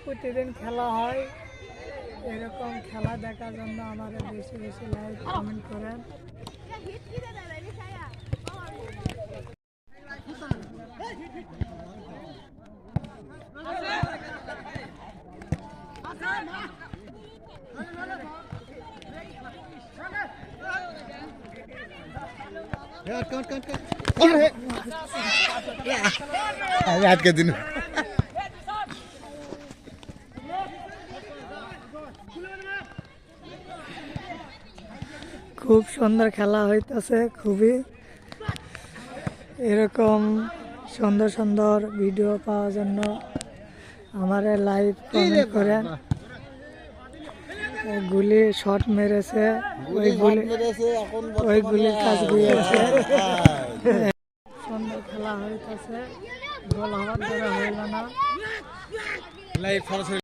প্রতিদিন খেলা হয়, এরকম খেলা দেখার জন্য আমাদের বেশি বেশি লাইক কমেন্ট করেন। আজকে দিন খুব সুন্দর খেলা হইতেছে, খুবই এরকম সুন্দর সুন্দর ভিডিও পাওয়ার জন্য আমার লাইভ কমেন্ট করেন। গুলি শট মেরেছে, ওই গুলির কাজ দিয়েছে। সুন্দর খেলা হইতেছে, গোল হওয়ার দ্বারা হইল না।